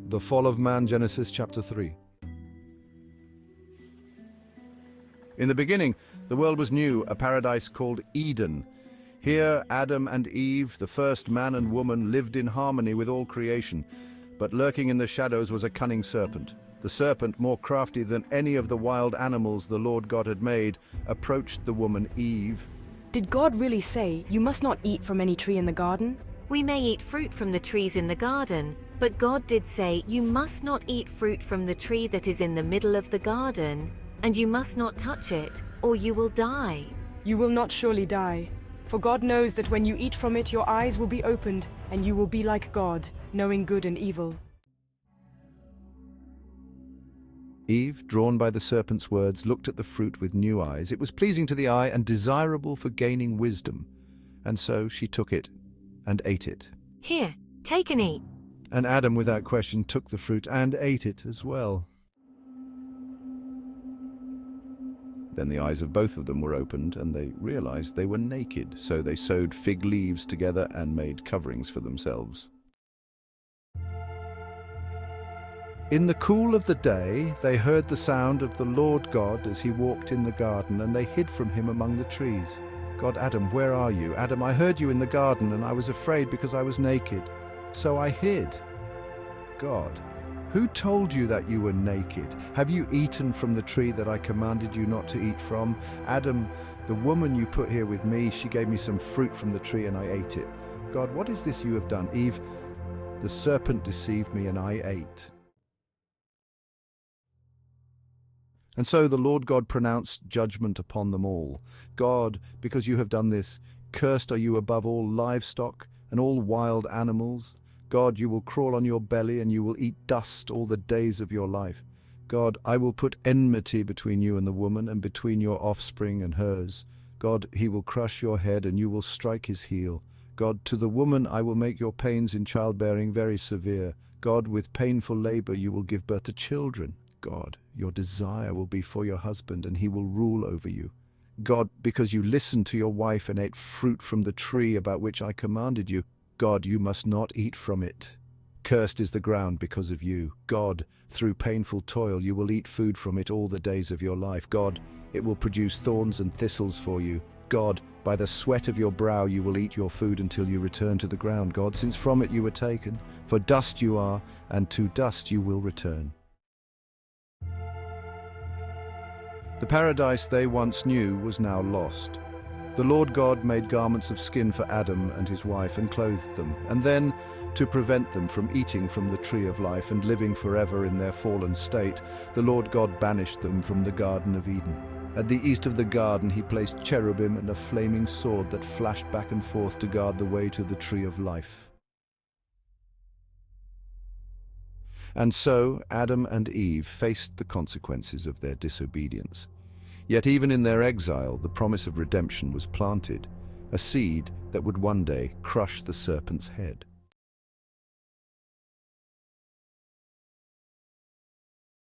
The fall of man, Genesis chapter 3. In the beginning, the world was new, a paradise called Eden. Here, Adam and Eve, the first man and woman, lived in harmony with all creation. But lurking in the shadows was a cunning serpent. The serpent, more crafty than any of the wild animals the Lord God had made, approached the woman Eve. Did God really say, "You must not eat from any tree in the garden"? We may eat fruit from the trees in the garden, but God did say, "You must not eat fruit from the tree that is in the middle of the garden, and you must not touch it, or you will die." You will not surely die, for God knows that when you eat from it, your eyes will be opened, and you will be like God, knowing good and evil. Eve, drawn by the serpent's words, looked at the fruit with new eyes. It was pleasing to the eye and desirable for gaining wisdom. And so she took it and ate it. "Here, take and eat." And Adam, without question, took the fruit and ate it as well. Then the eyes of both of them were opened, and they realized they were naked. So they sewed fig leaves together and made coverings for themselves. In the cool of the day, they heard the sound of the Lord God as he walked in the garden, and they hid from him among the trees. God, Adam, where are you? Adam, I heard you in the garden, and I was afraid because I was naked. So I hid. God, who told you that you were naked? Have you eaten from the tree that I commanded you not to eat from? Adam, the woman you put here with me, she gave me some fruit from the tree and I ate it. God, what is this you have done? Eve, the serpent deceived me and I ate. And so the Lord God pronounced judgment upon them all. God, because you have done this, cursed are you above all livestock and all wild animals. God, you will crawl on your belly and you will eat dust all the days of your life. God, I will put enmity between you and the woman, and between your offspring and hers. God, he will crush your head and you will strike his heel. God, to the woman I will make your pains in childbearing very severe. God, with painful labor you will give birth to children. God, your desire will be for your husband, and he will rule over you. God, because you listened to your wife and ate fruit from the tree about which I commanded you, God, you must not eat from it. Cursed is the ground because of you. God, through painful toil you will eat food from it all the days of your life. God, it will produce thorns and thistles for you. God, by the sweat of your brow you will eat your food until you return to the ground. God, since from it you were taken, for dust you are, and to dust you will return. The paradise they once knew was now lost. The Lord God made garments of skin for Adam and his wife and clothed them, and then, to prevent them from eating from the tree of life and living forever in their fallen state, the Lord God banished them from the Garden of Eden. At the east of the garden he placed cherubim and a flaming sword that flashed back and forth to guard the way to the tree of life. And so Adam and Eve faced the consequences of their disobedience. Yet even in their exile, the promise of redemption was planted, a seed that would one day crush the serpent's head.